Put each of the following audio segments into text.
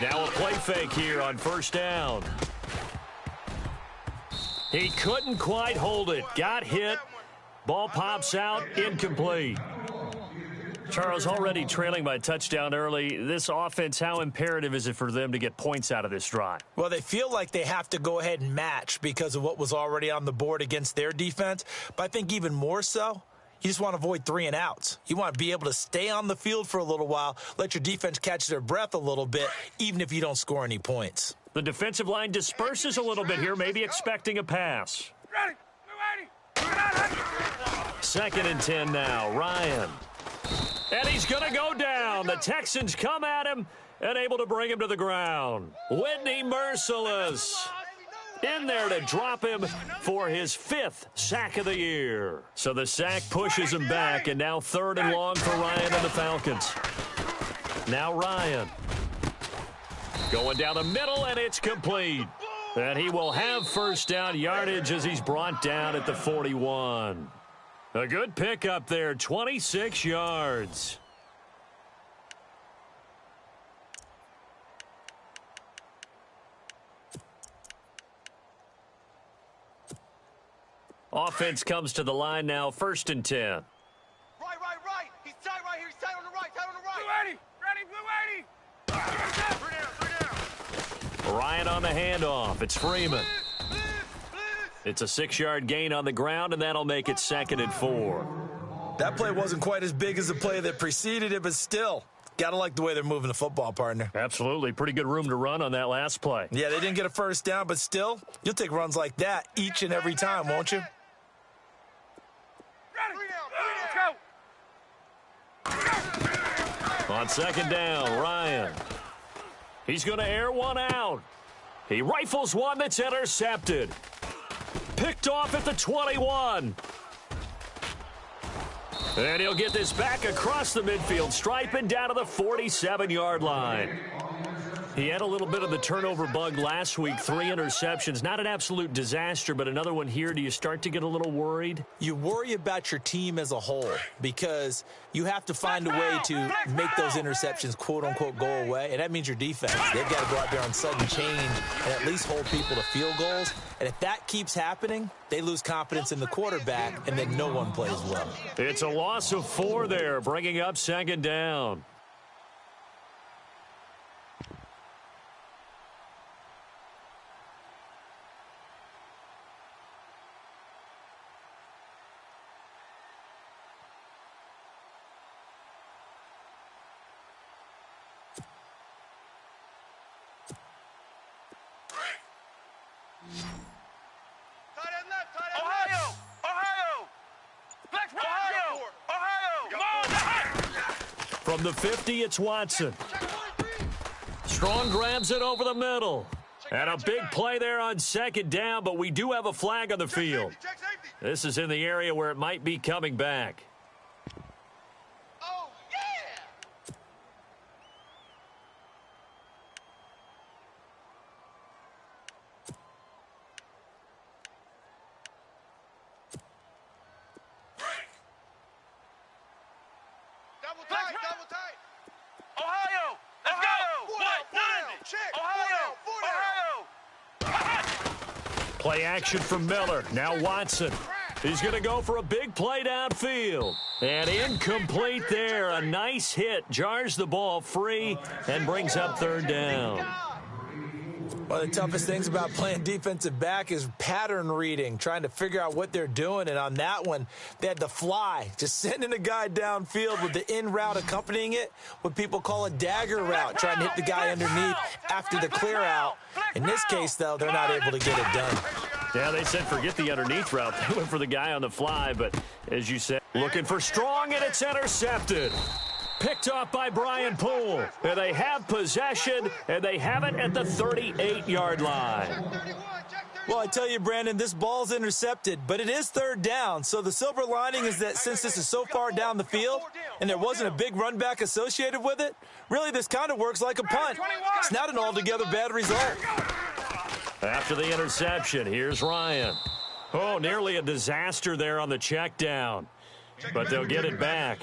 Now a play fake here on first down. He couldn't quite hold it. Got hit. Ball pops out. Incomplete. Charles, already trailing by a touchdown early. This offense, how imperative is it for them to get points out of this drive? Well, they feel like they have to go ahead and match because of what was already on the board against their defense. But I think even more so, you just want to avoid 3 and outs. You want to be able to stay on the field for a little while, let your defense catch their breath a little bit, even if you don't score any points. The defensive line disperses a little bit here, maybe expecting a pass. Ready. 2nd and 10 now. Ryan. And he's going to go down. The Texans come at him and able to bring him to the ground. Whitney Merciless in there to drop him for his 5th sack of the year. So the sack pushes him back, and now 3rd and long for Ryan and the Falcons. Now Ryan. Going down the middle, and it's complete. And he will have first down yardage as he's brought down at the 41. A good pickup there, 26 yards. Offense comes to the line now, 1st and 10. Right. He's tight right here. He's tight on the right. Blue 80. Ready. 3 down. Ryan on the handoff. It's Freeman. It's a 6-yard gain on the ground, and that'll make it 2nd and 4. That play wasn't quite as big as the play that preceded it, but still, got to like the way they're moving the football, partner. Absolutely. Pretty good room to run on that last play. Yeah, they didn't get a first down, but still, you'll take runs like that each and every time, won't you? Let's go. On 2nd down, Ryan. He's going to air one out. He rifles one that's intercepted. Picked off at the 21. And he'll get this back across the midfield stripe and down to the 47-yard line. He had a little bit of the turnover bug last week, 3 interceptions. Not an absolute disaster, but another one here. Do you start to get a little worried? You worry about your team as a whole because you have to find a way to make those interceptions, quote-unquote, go away, and that means your defense. They've got to go out there on sudden change and at least hold people to field goals. And if that keeps happening, they lose confidence in the quarterback, and then no one plays well. It's a loss of 4 there, bringing up 2nd down. From the 50, it's Watson. Strong grabs it over the middle. And a big play there on 2nd down, but we do have a flag on the field. This is in the area where it might be coming back. Oh, yeah! Double tight. Ohio, let's go. Check. Ohio. Play action from Miller. Now Watson. He's going to go for a big play downfield. And incomplete there. A nice hit. Jars the ball free and brings up 3rd down. One of the toughest things about playing defensive back is pattern reading, trying to figure out what they're doing. And on that one, they had to fly, just sending a guy downfield with the in route accompanying it, what people call a dagger route, trying to hit the guy underneath after the clear out. In this case, though, they're not able to get it done. Yeah, they said forget the underneath route. They went for the guy on the fly, but as you said, looking for strong, and it's intercepted. Picked off by Brian Poole. And they have possession, and they have it at the 38-yard line. Well, I tell you, Brandon, this ball's intercepted, but it is 3rd down. So the silver lining is that since this is so far down the field and there wasn't a big run back associated with it, really this kind of works like a punt. It's not an altogether bad result. After the interception, here's Ryan. Oh, nearly a disaster there on the check down. But they'll get it back.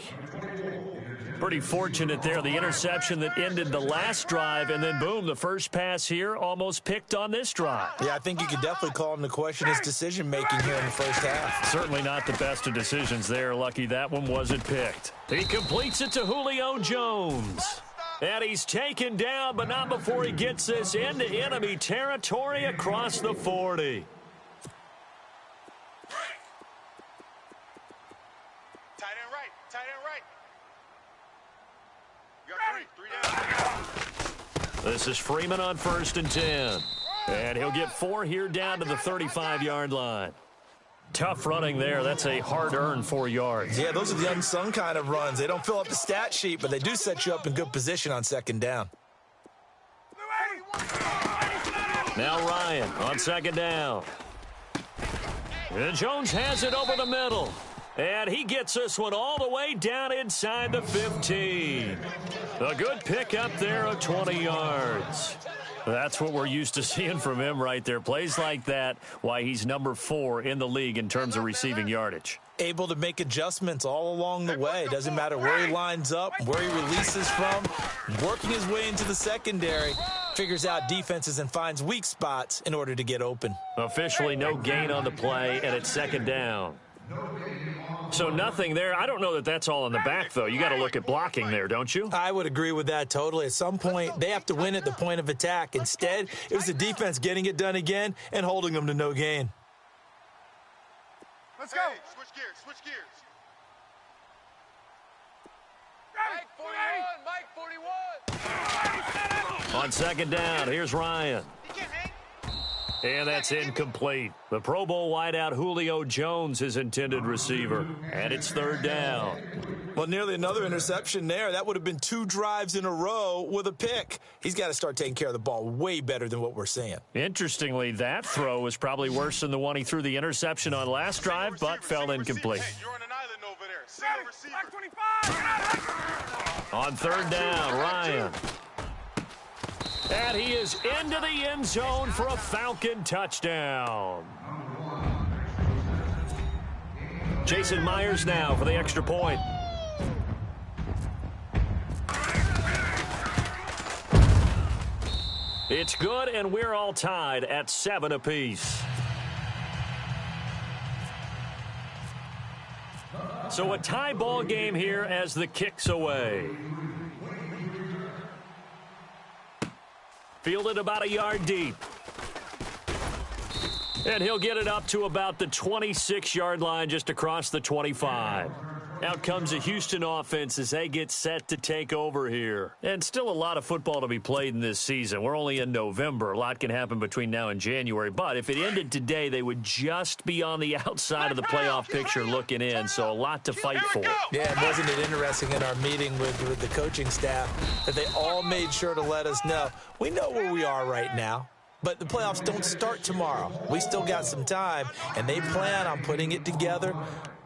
Pretty fortunate there. The interception that ended the last drive, and then, boom, the first pass here almost picked on this drive. Yeah, I think you could definitely call him to question his decision-making here in the first half. Certainly not the best of decisions there. Lucky that one wasn't picked. He completes it to Julio Jones. And he's taken down, but not before he gets this into enemy territory across the 40. Tight end right. Tight end right. You got three. 3 down. This is Freeman on 1st and 10. And he'll get 4 here down to the 35-yard line. Tough running there. That's a hard-earned 4 yards. Yeah, those are the unsung kind of runs. They don't fill up the stat sheet, but they do set you up in good position on 2nd down. Now Ryan on 2nd down. And Jones has it over the middle. And he gets this one all the way down inside the 15. A good pickup there of 20 yards. That's what we're used to seeing from him right there. Plays like that, why he's number 4 in the league in terms of receiving yardage. Able to make adjustments all along the way. Doesn't matter where he lines up, where he releases from. Working his way into the secondary. Figures out defenses and finds weak spots in order to get open. Officially no gain on the play, and it's 2nd down. So nothing there. I don't know that that's all in the back, though. You got to look at blocking there, don't you? I would agree with that totally. At some point, they have to win at the point of attack. Instead, it was the defense getting it done again and holding them to no gain. Let's go. Switch gears. Switch gears. Mike 41. Mike 41. On 2nd down, here's Ryan. And that's incomplete. The Pro Bowl wideout Julio Jones, his intended receiver. And it's 3rd down. Well, nearly another interception there. That would have been 2 drives in a row with a pick. He's got to start taking care of the ball way better than what we're seeing. Interestingly, that throw was probably worse than the one he threw the interception on last drive, but fell incomplete. Hey, you're on an island over there. Single receiver. On 3rd down, Ryan. And he is into the end zone for a Falcon touchdown. Jason Myers now for the extra point. It's good, and we're all tied at 7 apiece. So a tie ball game here as the kick's away. Fielded about a yard deep. And he'll get it up to about the 26-yard line, just across the 25. Out comes the Houston offense as they get set to take over here. And still a lot of football to be played in this season. We're only in November. A lot can happen between now and January. But if it ended today, they would just be on the outside of the playoff picture looking in. So a lot to fight for. Yeah, and wasn't it interesting in our meeting with the coaching staff that they all made sure to let us know, we know where we are right now. But the playoffs don't start tomorrow. We still got some time, and they plan on putting it together,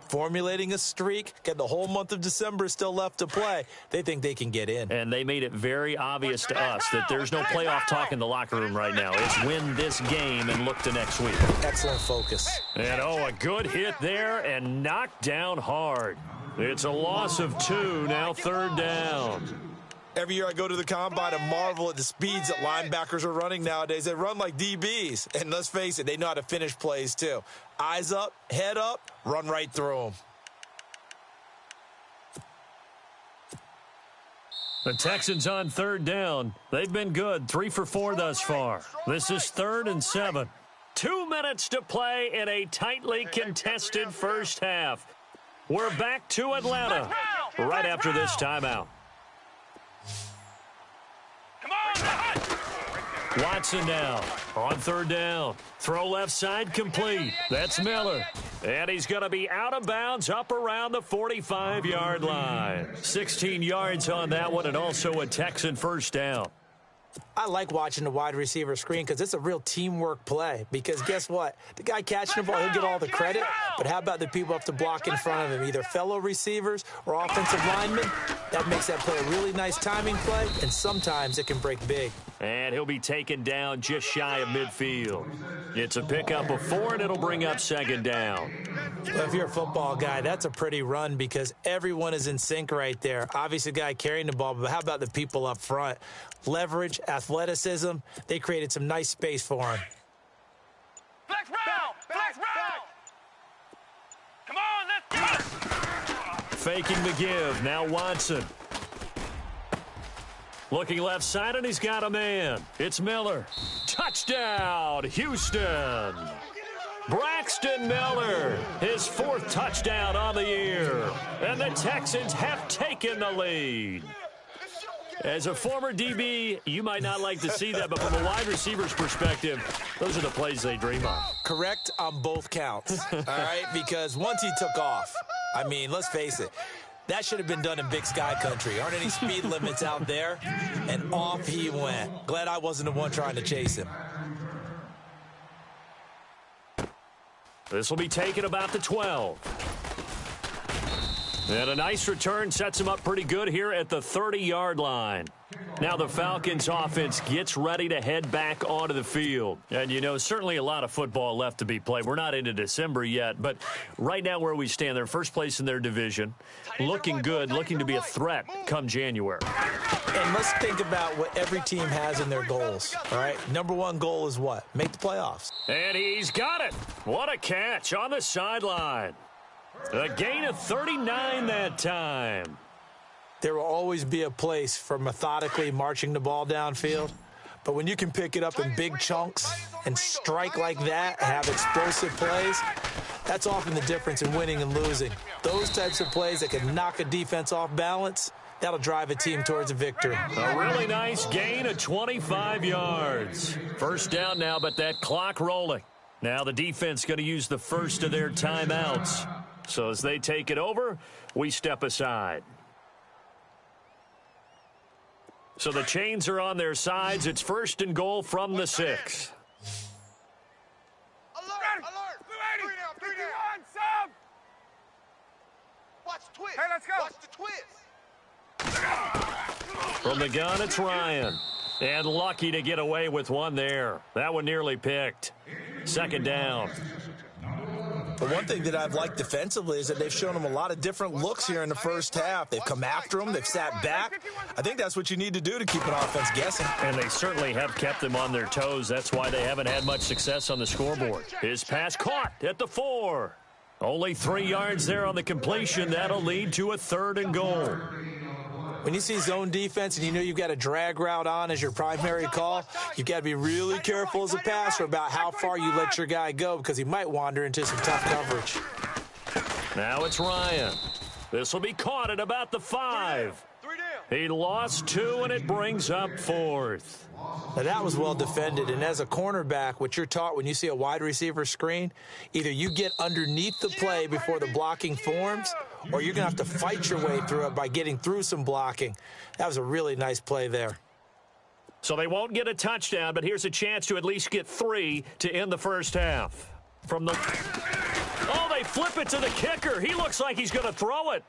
formulating a streak, get the whole month of December still left to play. They think they can get in. And they made it very obvious to us that there's no playoff talk in the locker room right now. It's win this game and look to next week. Excellent focus. And, a good hit there and knocked down hard. It's a loss of 2, now 3rd down. Every year I go to the combine and marvel at the speeds that linebackers are running nowadays. They run like DBs. And let's face it, they know how to finish plays too. Eyes up, head up, run right through them. The Texans on 3rd down. They've been good, 3 for 4 thus far. This is 3rd and 7. 2 minutes to play in a tightly contested first half. We're back to Atlanta right after this timeout. Watson now on 3rd down. Throw left side complete. That's Miller. And he's going to be out of bounds up around the 45-yard line. 16 yards on that one, and also a Texan first down. I like watching the wide receiver screen because it's a real teamwork play. Because guess what? The guy catching the ball, he'll get all the credit. But how about the people up to block in front of him, either fellow receivers or offensive linemen? That makes that play a really nice timing play, and sometimes it can break big. And he'll be taken down just shy of midfield. It's a pickup of 4, and it'll bring up second down. Well, if you're a football guy, that's a pretty run because everyone is in sync right there. Obviously, the guy carrying the ball, but how about the people up front? Leverage, athleticism, they created some nice space for him. Flex round! Flex round! Come on, let's go! Faking the give. Now Watson. Looking left side, and he's got a man. It's Miller. Touchdown, Houston. Braxton Miller, his 4th touchdown on the year. And the Texans have taken the lead. As a former DB, you might not like to see that, but from a wide receiver's perspective, those are the plays they dream of. Correct on both counts, all right? Because once he took off, I mean, let's face it, that should have been done in Big Sky Country. Aren't any speed limits out there? And off he went. Glad I wasn't the one trying to chase him. This will be taken about the 12. And a nice return sets him up pretty good here at the 30-yard line. Now the Falcons offense gets ready to head back onto the field. And, you know, certainly a lot of football left to be played. We're not into December yet, but right now where we stand, they're first place in their division, looking good, looking to be a threat come January. And let's think about what every team has in their goals, all right? Number 1 goal is what? Make the playoffs. And he's got it. What a catch on the sideline. A gain of 39 that time. There will always be a place for methodically marching the ball downfield. But when you can pick it up in big chunks and strike like that and have explosive plays, that's often the difference in winning and losing. Those types of plays that can knock a defense off balance, that'll drive a team towards a victory. A really nice gain of 25 yards. First down now, but that clock rolling. Now the defense going to use the first of their timeouts. So as they take it over, we step aside. So the chains are on their sides. It's 1st and goal from the 6. Alert! Alert! 3 down! Sub! Watch the twist! Hey, let's go! Watch the twist! From the gun, it's Ryan. And lucky to get away with one there. That one nearly picked. Second down. But one thing that I've liked defensively is that they've shown them a lot of different looks here in the first half. They've come after them. They've sat back. I think that's what you need to do to keep an offense guessing. And they certainly have kept them on their toes. That's why they haven't had much success on the scoreboard. His pass caught at the 4. Only 3 yards there on the completion. That'll lead to a 3rd and goal. When you see zone defense and you know you've got a drag route on as your primary call, you've got to be really careful as a passer about how far you let your guy go because he might wander into some tough coverage. Now it's Ryan. This will be caught at about the 5. He lost 2, and it brings up 4th. Now, that was well defended, and as a cornerback, what you're taught when you see a wide receiver screen, either you get underneath the play before the blocking forms, or you're going to have to fight your way through it by getting through some blocking. That was a really nice play there. So they won't get a touchdown, but here's a chance to at least get 3 to end the first half. From the... Oh, they flip it to the kicker. He looks like he's going to throw it.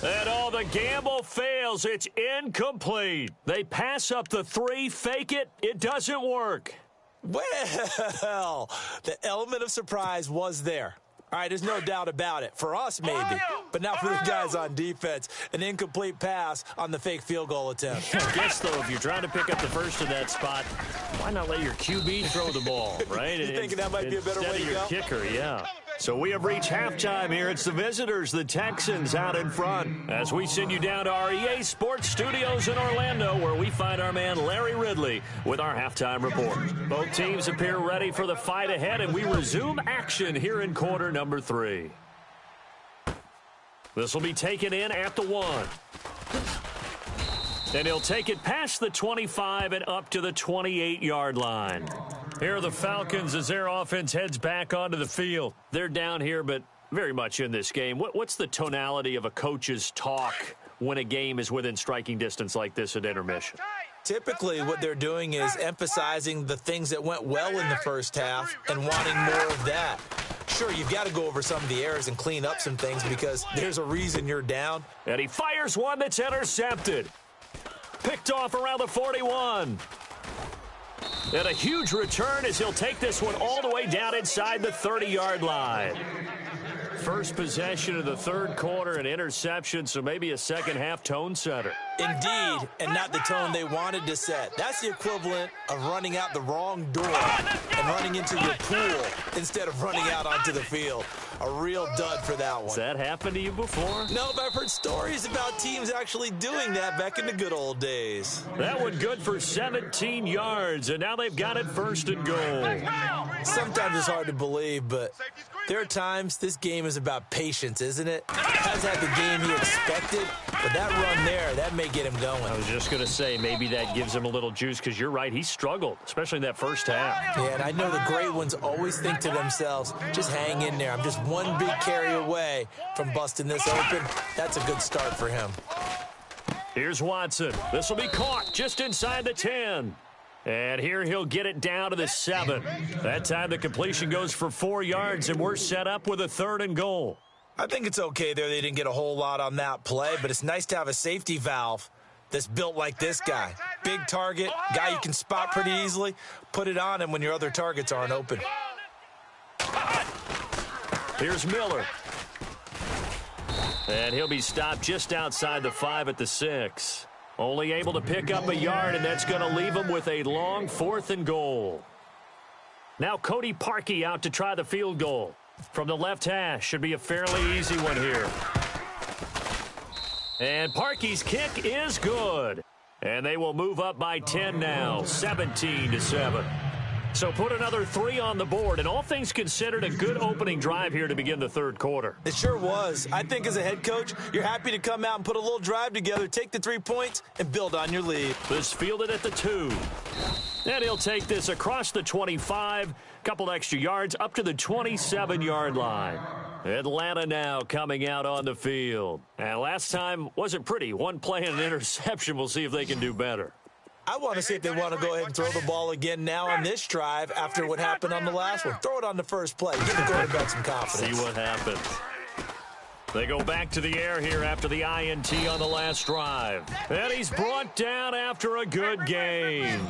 And all the gamble fails. It's incomplete. They pass up the 3, fake it. It doesn't work. Well, the element of surprise was there. All right, there's no doubt about it. For us, maybe. But not for the guys on defense. An incomplete pass on the fake field goal attempt. I guess, though, if you're trying to pick up the first of that spot, why not let your QB throw the ball, right? You thinking that might be a better way to go? Instead of your kicker, yeah. So we have reached halftime here. It's the visitors, the Texans, out in front. As we send you down to our EA Sports Studios in Orlando, where we find our man Larry Ridley with our halftime report. Both teams appear ready for the fight ahead, and we resume action here in quarter number 3. This will be taken in at the 1. And he'll take it past the 25 and up to the 28-yard line. Here are the Falcons as their offense heads back onto the field. They're down here, but very much in this game. What's the tonality of a coach's talk when a game is within striking distance like this at intermission? Typically, what they're doing is emphasizing the things that went well in the first half and wanting more of that. Sure, you've got to go over some of the errors and clean up some things because there's a reason you're down. And he fires one that's intercepted. Picked off around the 41. And a huge return as he'll take this one all the way down inside the 30-yard line. First possession of the third quarter, an interception, so maybe a second-half tone setter. Indeed, and not the tone they wanted to set. That's the equivalent of running out the wrong door and running into your pool instead of running out onto the field. A real dud for that one. Has that happened to you before? No, but I've heard stories about teams actually doing that back in the good old days. That one good for 17 yards, and now they've got it first and goal. Sometimes it's hard to believe, but there are times this game is about patience, isn't it? Hasn't had the game he expected, but that run there, that may get him going. I was just going to say, maybe that gives him a little juice, because you're right, he struggled, especially in that first half. Yeah, and I know the great ones always think to themselves, just hang in there. I'm just one big carry away from busting this open. That's a good start for him. Here's Watson. This will be caught just inside the 10. And here he'll get it down to the 7. That time the completion goes for 4 yards, and we're set up with a 3rd and goal. I think it's okay there. They didn't get a whole lot on that play, but it's nice to have a safety valve that's built like this guy. Big target, guy you can spot pretty easily. Put it on him when your other targets aren't open. Here's Miller. And he'll be stopped just outside the 5 at the 6. Only able to pick up a yard, and that's going to leave him with a long 4th and goal. Now Cody Parkey out to try the field goal. From the left hash, should be a fairly easy one here. And Parkey's kick is good. And they will move up by 10 now, 17-7. So put another 3 on the board, and all things considered, a good opening drive here to begin the third quarter. It sure was. I think as a head coach, you're happy to come out and put a little drive together, take the 3 points, and build on your lead. This fielded at the 2. And he'll take this across the 25, couple extra yards up to the 27-yard line. Atlanta now coming out on the field. And last time wasn't pretty. One play and an interception. We'll see if they can do better. I want to see if they want to go ahead and throw the ball again now on this drive after what happened on the last one. Throw it on the first play. Give the quarterback some confidence. See what happens. They go back to the air here after the INT on the last drive. And he's brought down after a good game.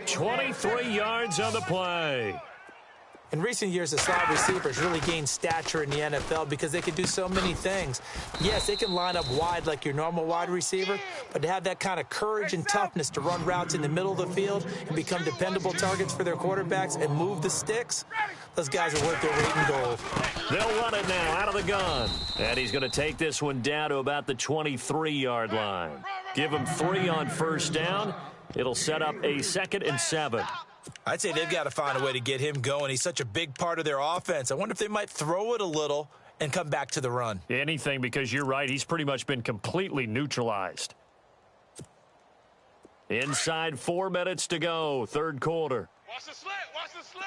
23 yards on the play. In recent years, the slot receivers really gained stature in the NFL because they can do so many things. Yes, they can line up wide like your normal wide receiver, but to have that kind of courage and toughness to run routes in the middle of the field and become dependable targets for their quarterbacks and move the sticks, those guys are worth their weight in gold. They'll run it now out of the gun. And he's going to take this one down to about the 23-yard line. Give him 3 on first down. It'll set up a 2nd and 7. I'd say they've got to find a way to get him going. He's such a big part of their offense. I wonder if they might throw it a little and come back to the run. Anything, because you're right. He's pretty much been completely neutralized. Inside 4 minutes to go, third quarter. Watch the slant. Watch the slant.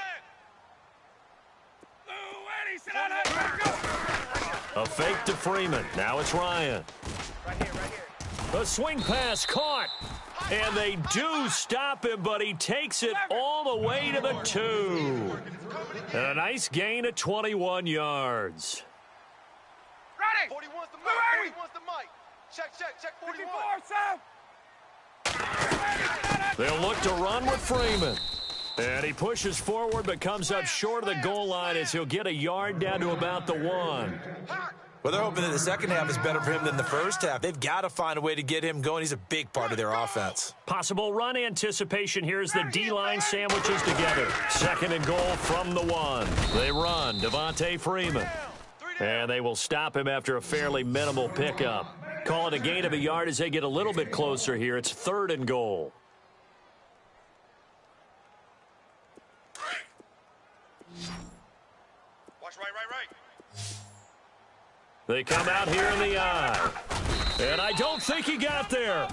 Eddie, sit down there. A fake to Freeman. Now it's Ryan. Right here. A swing pass caught. And they do stop him, but he takes it all the way to the 2. And a nice gain of 21 yards. Ready. 41's the mic. 41's the mic. Check 41. They'll look to run with Freeman. And he pushes forward but comes up short of the goal line as he'll get a yard down to about the 1. Well, they're hoping that the second half is better for him than the first half. They've got to find a way to get him going. He's a big part of their offense. Possible run anticipation here as the D-line sandwiches together. 2nd and goal from the 1. They run. Devontae Freeman. And they will stop him after a fairly minimal pickup. Call it a gain of a yard as they get a little bit closer here. It's 3rd and goal. Watch right. They come out here in the eye. And I don't think he got there.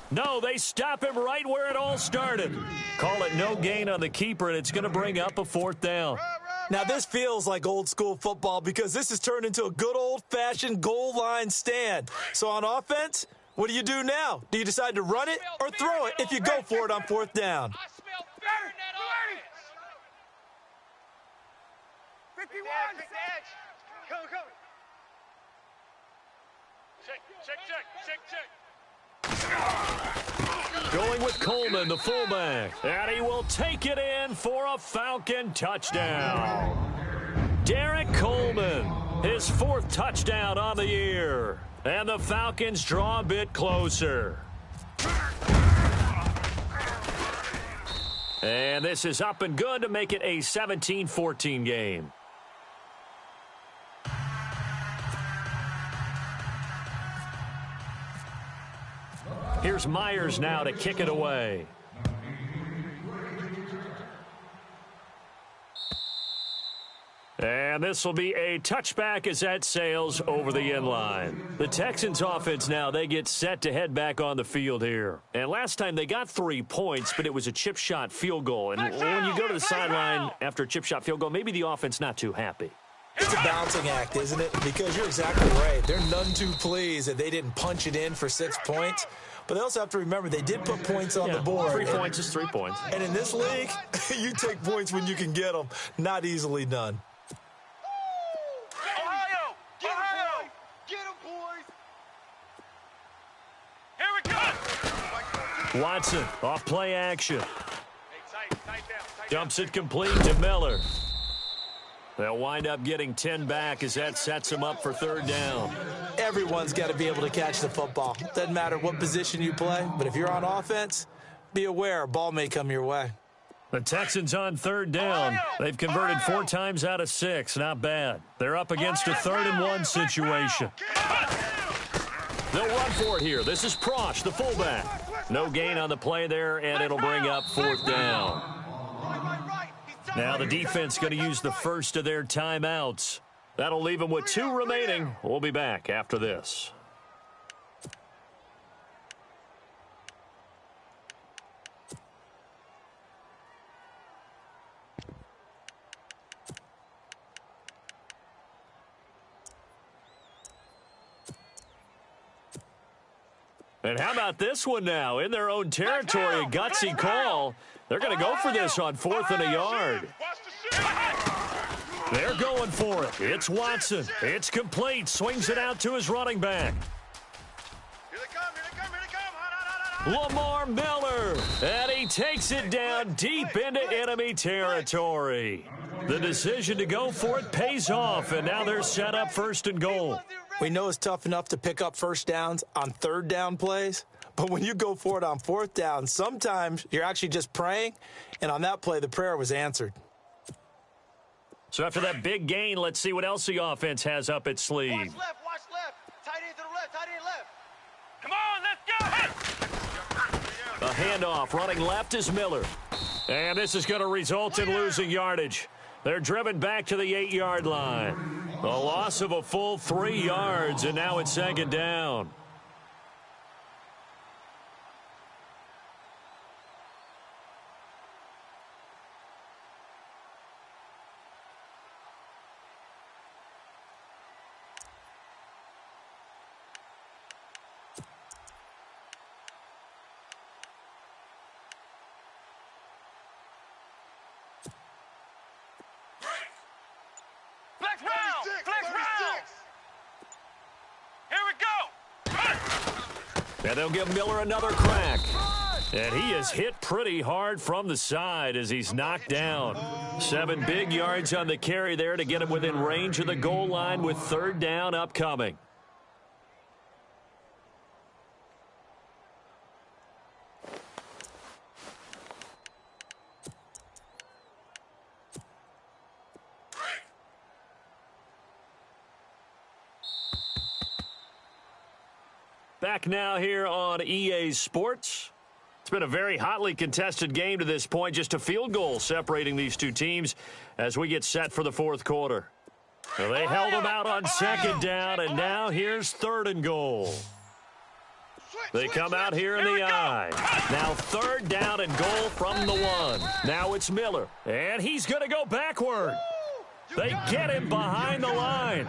No, they stop him right where it all started. Call it no gain on the keeper, and it's going to bring up a 4th down. Now, this feels like old-school football because this has turned into a good old-fashioned goal line stand. So on offense, what do you do now? Do you decide to run it or throw it if you go for it on fourth down? I smell fear in that offense. 51. Take the edge. Come. Check. Going with Coleman, the fullback. And he will take it in for a Falcon touchdown. Derek Coleman, his 4th touchdown on the year. And the Falcons draw a bit closer. And this is up and good to make it a 17-14 game. Here's Myers now to kick it away. And this will be a touchback as that sails over the end line. The Texans offense now, they get set to head back on the field here. And last time they got 3 points, but it was a chip shot field goal. And when you go to the sideline after a chip shot field goal, maybe the offense not too happy. It's a balancing act, isn't it? Because you're exactly right. They're none too pleased that they didn't punch it in for 6 points. But they also have to remember they did put points on the board. 3 points is 3 points. And in this league, you take points when you can get them. Not easily done. Ohio. Get him, boys. Here we go. Watson off play action. Hey, tight down. Dumps it complete to Miller. They'll wind up getting 10 back as that sets them up for 3rd down. Everyone's got to be able to catch the football. Doesn't matter what position you play, but if you're on offense, be aware a ball may come your way. The Texans on 3rd down. They've converted 4 times out of 6. Not bad. They're up against a 3rd and 1 situation. They'll run for it here. This is Prosh, the fullback. No gain on the play there, and it'll bring up 4th down. Now the defense going to use the first of their timeouts. That'll leave them with 2 remaining. We'll be back after this. And how about this one now? In their own territory, a gutsy call. They're going to go for this on 4th and a yard. They're going for it. It's Watson. It's complete. Swings it out to his running back. Here they come. Lamar Miller. And he takes it down deep into enemy territory. The decision to go for it pays off, and now they're set up 1st and goal. We know it's tough enough to pick up 1st downs on 3rd down plays, but when you go for it on 4th down, sometimes you're actually just praying, and on that play, the prayer was answered. So after that big gain, let's see what else the offense has up its sleeve. Watch left. Tight end to the left. Come on, let's go. A handoff running left is Miller. And this is going to result in losing yardage. They're driven back to the 8-yard line. A loss of a full 3 yards, and now it's 2nd down. Flex round. Here we go. And they'll give Miller another crack. And he is hit pretty hard from the side as he's knocked down. 7 big yards on the carry there to get him within range of the goal line with 3rd down upcoming. Back now here on EA Sports. It's been a very hotly contested game to this point. Just a field goal separating these 2 teams as we get set for the 4th quarter. Well, they held them out on 2nd down, and now here's 3rd and goal. They come out here in the I. Now 3rd down and goal from the 1. Now it's Miller, and he's going to go backward. They get him behind the line.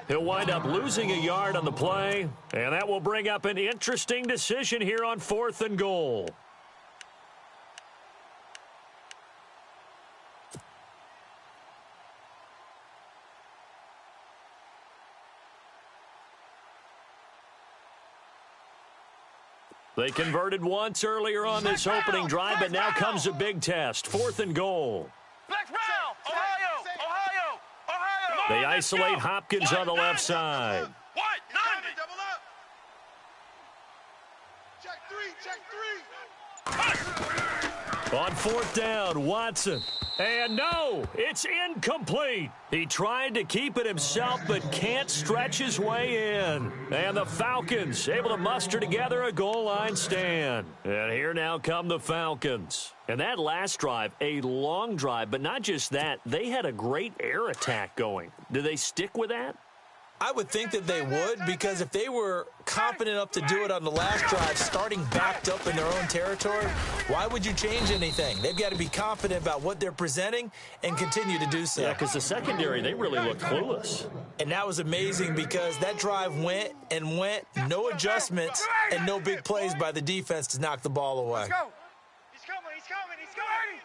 He'll wind up losing a yard on the play, and that will bring up an interesting decision here on 4th and goal. They converted once earlier on this opening drive, but now comes a big test. 4th and goal. Black round. Ohio. They isolate Hopkins on the left side. What? 90. Double up. Check 3. On 4th down, Watson. And no, it's incomplete. He tried to keep it himself, but can't stretch his way in. And the Falcons able to muster together a goal line stand. And here now come the Falcons. And that last drive, a long drive, but not just that. They had a great air attack going. Do they stick with that? I would think that they would, because if they were confident enough to do it on the last drive, starting backed up in their own territory, why would you change anything? They've got to be confident about what they're presenting and continue to do so. Yeah, because the secondary, they really looked clueless. And that was amazing because that drive went, no adjustments, and no big plays by the defense to knock the ball away. Let's go. He's coming.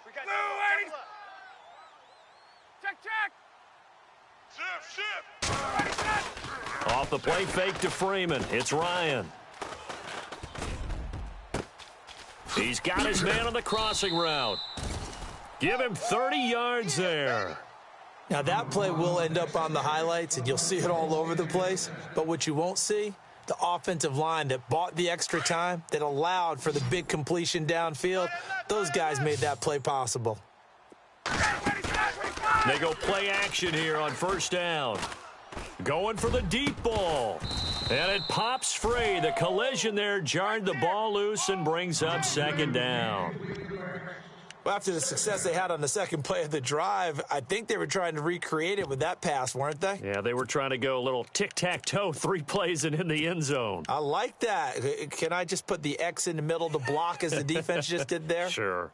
We got Blue, double up. Check. Shift. Off the play fake to Freeman. It's Ryan. He's got his man on the crossing route. Give him 30 yards there. Now, that play will end up on the highlights, and you'll see it all over the place. But what you won't see, the offensive line that bought the extra time, that allowed for the big completion downfield, those guys made that play possible. They go play action here on 1st down. Going for the deep ball. And it pops free. The collision there jarred the ball loose and brings up 2nd down. Well, after the success they had on the second play of the drive, I think they were trying to recreate it with that pass, weren't they? Yeah, they were trying to go a little tic-tac-toe, 3 plays and in the end zone. I like that. Can I just put the X in the middle to block as the defense just did there? Sure.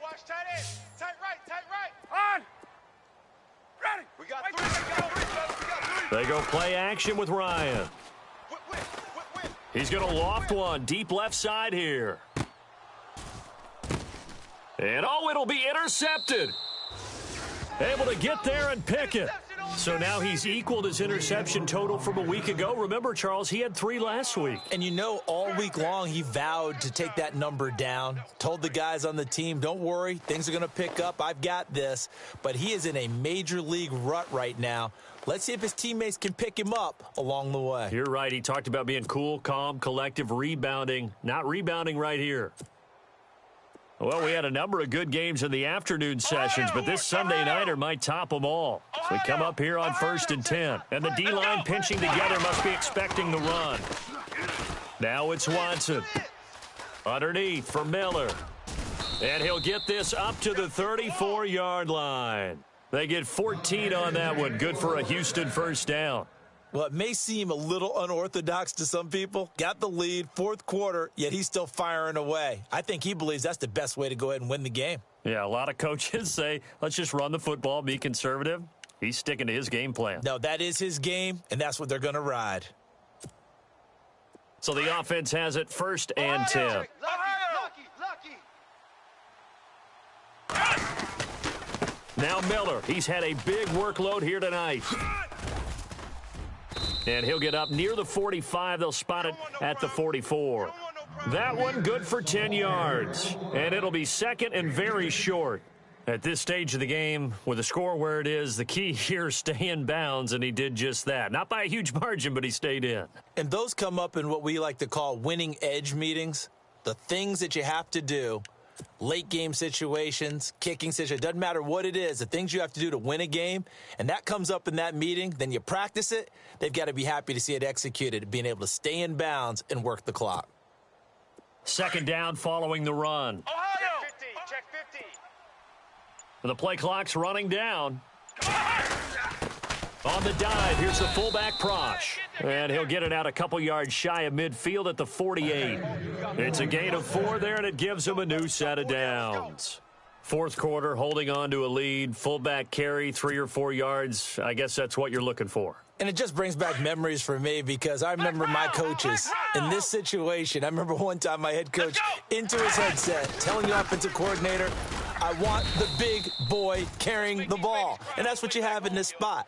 Watch tight end. Tight right. On. Ready. We got 3. They go play action with Ryan. Whip. He's going to loft one deep left side here. And it'll be intercepted. Able to get there and pick it. So now he's equaled his interception total from a week ago. Remember, Charles, he had 3 last week. And you know, all week long he vowed to take that number down. Told the guys on the team, don't worry, things are going to pick up. I've got this. But he is in a major league rut right now. Let's see if his teammates can pick him up along the way. You're right. He talked about being cool, calm, collective, rebounding. Not rebounding right here. Well, we had a number of good games in the afternoon sessions, but this Sunday nighter might top them all. So we come up here on 1st and 10. And the D-line pinching together must be expecting the run. Now it's Watson. Underneath for Miller. And he'll get this up to the 34-yard line. They get 14 on that one. Good for a Houston 1st down. Well, it may seem a little unorthodox to some people. Got the lead, 4th quarter, yet he's still firing away. I think he believes that's the best way to go ahead and win the game. Yeah, a lot of coaches say, let's just run the football, be conservative. He's sticking to his game plan. No, that is his game, and that's what they're going to ride. So the offense has it 1st and 10. Lucky. Now Miller, he's had a big workload here tonight. And he'll get up near the 45. They'll spot it at the 44. That one good for 10 yards. And it'll be 2nd and very short. At this stage of the game, with the score where it is, the key here is stay in bounds, and he did just that. Not by a huge margin, but he stayed in. And those come up in what we like to call winning edge meetings. The things that you have to do. Late game situations, kicking situations, doesn't matter what it is, the things you have to do to win a game, and that comes up in that meeting, then you practice it, they've got to be happy to see it executed, being able to stay in bounds and work the clock. 2nd down following the run. Ohio. Check 50. And the play clock's running down. On the dive, here's the fullback Prosh. And he'll get it out a couple yards shy of midfield at the 48. It's a gain of 4 there, and it gives him a new set of downs. Fourth quarter, holding on to a lead, fullback carry, 3 or 4 yards. I guess that's what you're looking for. And it just brings back memories for me because I remember my coaches in this situation. I remember one time my head coach into his headset telling the offensive coordinator, I want the big boy carrying the ball. And that's what you have in this spot.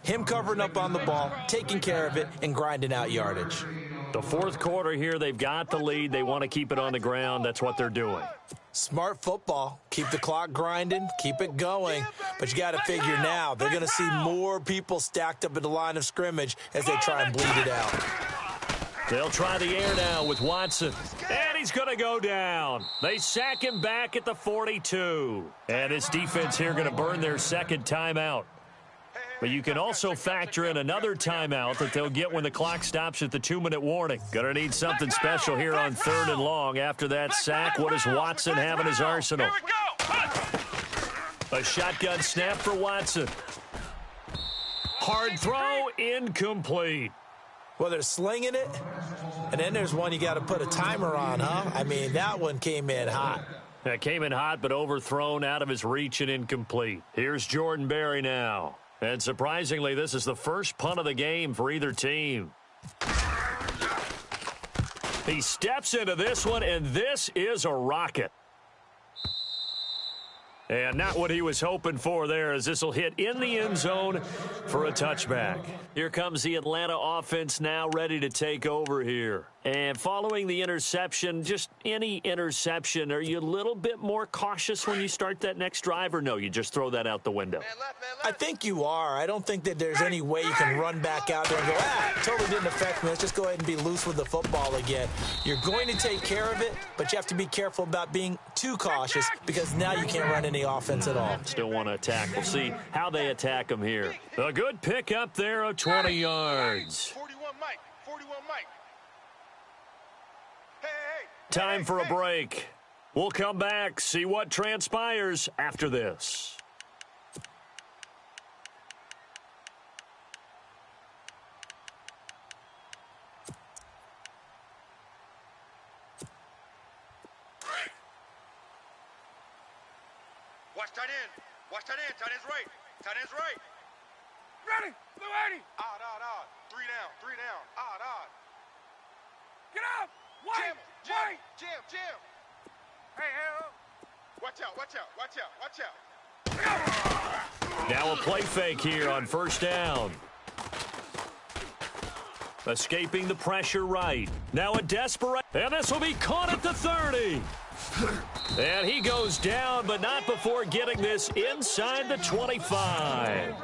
Him covering up on the ball, taking care of it, and grinding out yardage. The fourth quarter here, they've got the lead. They want to keep it on the ground. That's what they're doing. Smart football. Keep the clock grinding, keep it going. But you got to figure now, they're going to see more people stacked up at the line of scrimmage as they try and bleed it out. They'll try the air now with Watson. And he's going to go down. They sack him back at the 42. And this defense here going to burn their second timeout. But you can also factor in another timeout that they'll get when the clock stops at the 2-minute warning. Gonna need something special here on 3rd and long. After that sack, what does Watson have in his arsenal? A shotgun snap for Watson. Hard throw, incomplete. Well, they're slinging it, and then there's one you got to put a timer on, huh? I mean, that one came in hot. That came in hot, but overthrown, out of his reach, and incomplete. Here's Jordan Berry now. And surprisingly, this is the first punt of the game for either team. He steps into this one, and this is a rocket. And not what he was hoping for there, as this will hit in the end zone for a touchback. Here comes the Atlanta offense now ready to take over here. And following the interception, just any interception, are you a little bit more cautious when you start that next drive, or no, you just throw that out the window? I think you are. I don't think that there's any way you can run back out there and go, totally didn't affect me. Let's just go ahead and be loose with the football again. You're going to take care of it, but you have to be careful about being too cautious because now you can't run any offense at all. Still want to attack. We'll see how they attack him here. A good pick up there of 20 yards. 41 Mike. 41 Mike. Time for a break. We'll come back, see what transpires after this. Watch tight end. Watch tight end. Tight end's right. Tight end's right. Ready. Blue 80. Odd. 3 down. 3 down. Odd. Get up. White. Jam. Hey. Watch out. Now a play fake here on first down. Escaping the pressure right. Now a desperate. And this will be caught at the 30. And he goes down, but not before getting this inside the 25.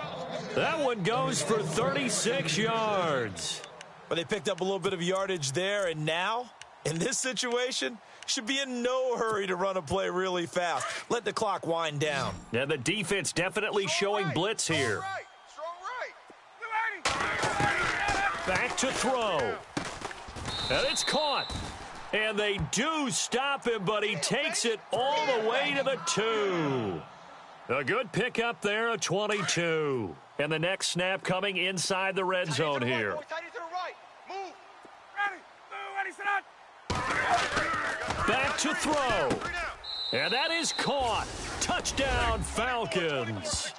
That one goes for 36 yards. But they picked up a little bit of yardage there, and now, in this situation, should be in no hurry to run a play really fast. Let the clock wind down. Now the defense definitely showing blitz here. Strong right. Back to throw. And it's caught. And they do stop him, but he takes it all the way to the 2. A good pickup there, a 22. And the next snap coming inside the red zone here. Tight end to the right. Move. Ready. Back to throw. And that is caught. Touchdown, Falcons.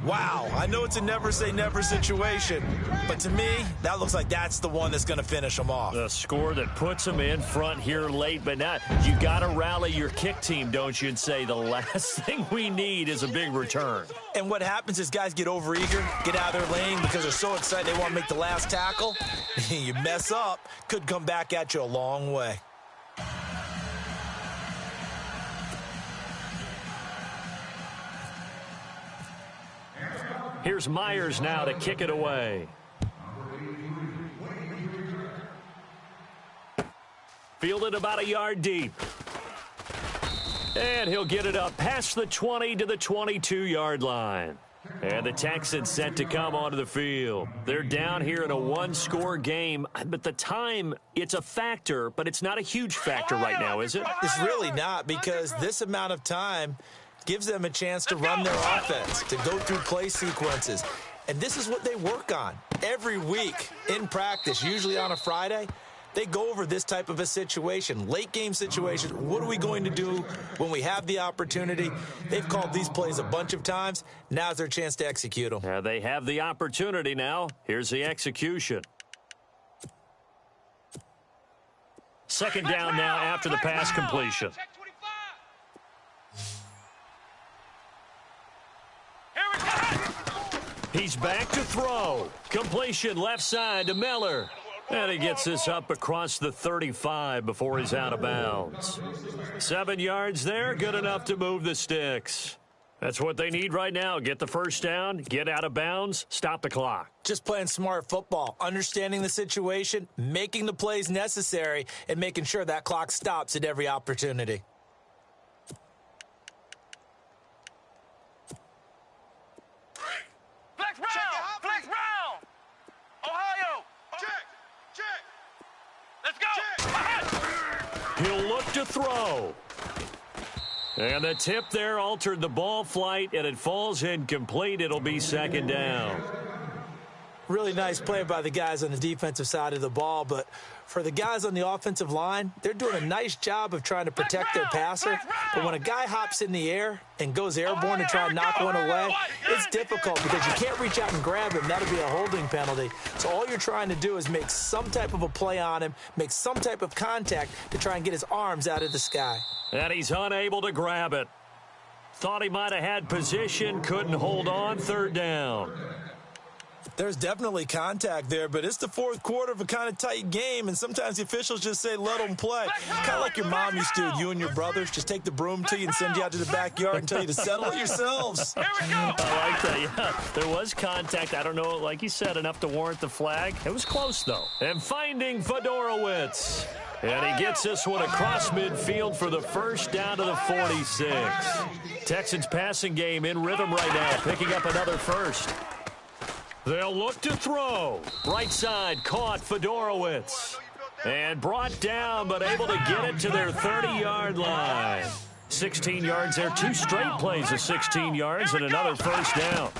Wow, I know it's a never-say-never situation, but to me, that looks like that's the one that's going to finish them off. The score that puts them in front here late, but not. You got to rally your kick team, don't you, and say the last thing we need is a big return. And what happens is guys get overeager, get out of their lane because they're so excited they want to make the last tackle. You mess up, could come back at you a long way. Here's Myers now to kick it away. Fielded about a yard deep. And he'll get it up past the 20 to the 22-yard line. And the Texans set to come onto the field. They're down here in a one-score game, but the time, it's a factor, but it's not a huge factor right now, is it? It's really not, because this amount of time gives them a chance to run their offense, to go through play sequences. And this is what they work on every week in practice, usually on a Friday. They go over this type of a situation, late game situation. What are we going to do when we have the opportunity? They've called these plays a bunch of times. Now's their chance to execute them. They have the opportunity now. Here's the execution. Second down now after the pass completion. He's back to throw. Completion left side to Miller. And he gets this up across the 35 before he's out of bounds. 7 yards there, good enough to move the sticks. That's what they need right now. Get the first down, get out of bounds, stop the clock. Just playing smart football, understanding the situation, making the plays necessary, and making sure that clock stops at every opportunity. Flex round! Flex round! Ohio! Check! Let's go! He'll look to throw. And the tip there altered the ball flight, and it falls incomplete. It'll be second down. Really nice play by the guys on the defensive side of the ball, but for the guys on the offensive line, they're doing a nice job of trying to protect their passer. But when a guy hops in the air and goes airborne to try and knock one away, it's difficult because you can't reach out and grab him. That'll be a holding penalty. So all you're trying to do is make some type of a play on him, make some type of contact to try and get his arms out of the sky. And he's unable to grab it. Thought he might have had position, couldn't hold on, third down. There's definitely contact there, but it's the fourth quarter of a kind of tight game, and sometimes the officials just say, let them play. Kind of like your mom used to with you and your brothers. Just take the broom to you and send you out to the backyard and tell you to settle it yourselves. I like that, yeah. There was contact. I don't know, like you said, enough to warrant the flag. It was close, though. And finding Fedorowicz. And he gets this one across midfield for the first down to the 46. Texans passing game in rhythm right now, picking up another first. They'll look to throw. Right side, caught Fedorowicz. And brought down, but able to get it to their 30-yard line. 16 yards there, 2 straight plays of 16 yards and another first down.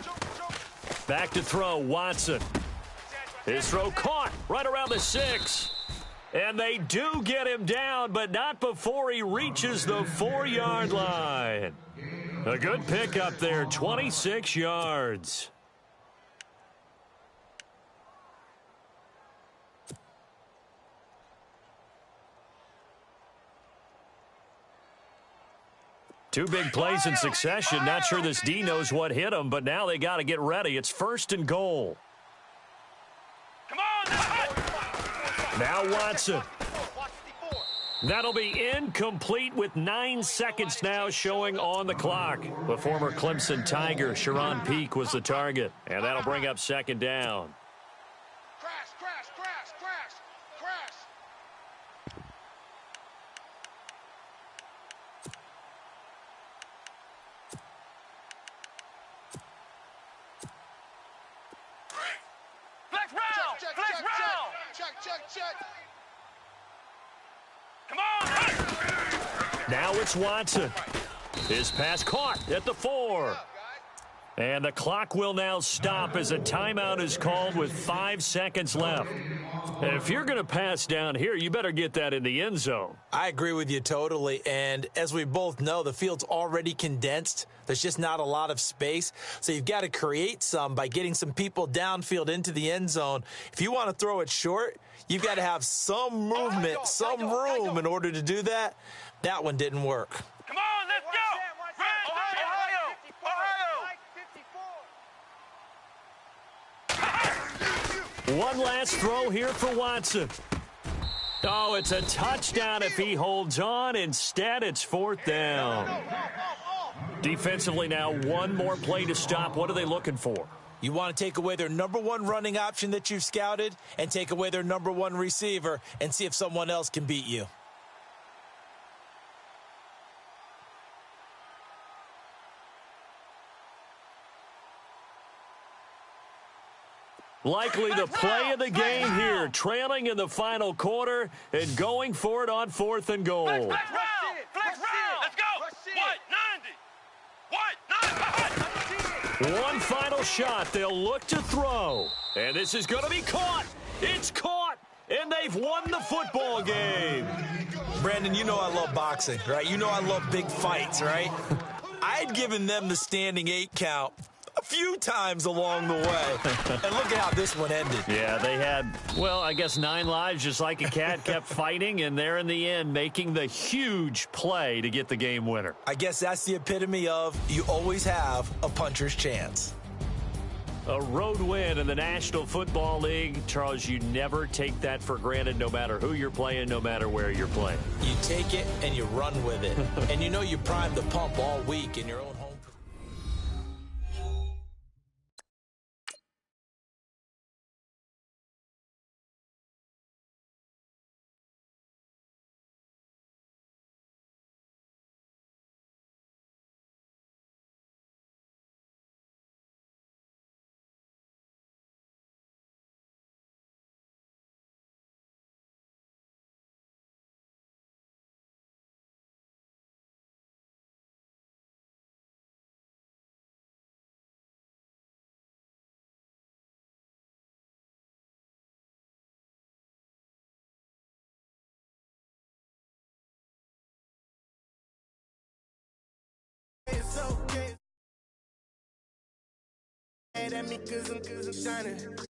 Back to throw, Watson. His throw caught right around the 6. And they do get him down, but not before he reaches the 4-yard line. A good pickup there, 26 yards. Two big plays in succession. Not sure this D knows what hit him, but now they got to get ready. It's first and goal. Come on! Now Watson. That'll be incomplete with 9 seconds now showing on the clock. The former Clemson Tiger, Sharon Peak, was the target. And that'll bring up second down. Crash! Flex round! Check! Come on! Now it's Watson. His pass caught at the 4. And the clock will now stop as a timeout is called with 5 seconds left. And if you're going to pass down here, you better get that in the end zone. I agree with you totally. And as we both know, the field's already condensed. There's just not a lot of space. So you've got to create some by getting some people downfield into the end zone. If you want to throw it short, you've got to have some movement, some room in order to do that. That one didn't work. Come on, let's go! One last throw here for Watson. Oh, it's a touchdown if he holds on. Instead, it's fourth down. Defensively now, one more play to stop. What are they looking for? You want to take away their number one running option that you've scouted and take away their number one receiver and see if someone else can beat you. Likely the play of the game here, trailing in the final quarter and going for it on fourth and goal. Flex round! Let's go! What? 90! What? 90! One final shot they'll look to throw. And this is going to be caught. It's caught. And they've won the football game. Brandon, you know I love boxing, right? You know I love big fights, right? I'd given them the standing 8 count a few times along the way. And look at how this one ended. Yeah, they had, well, I guess 9 lives, just like a cat, kept fighting, and they're in the end making the huge play to get the game winner. I guess that's the epitome of you always have a puncher's chance. A road win in the National Football League. Charles, you never take that for granted, no matter who you're playing, no matter where you're playing. You take it and you run with it. And you know you primed the pump all week in your own home. It's okay. Hey, that me cause I'm shining.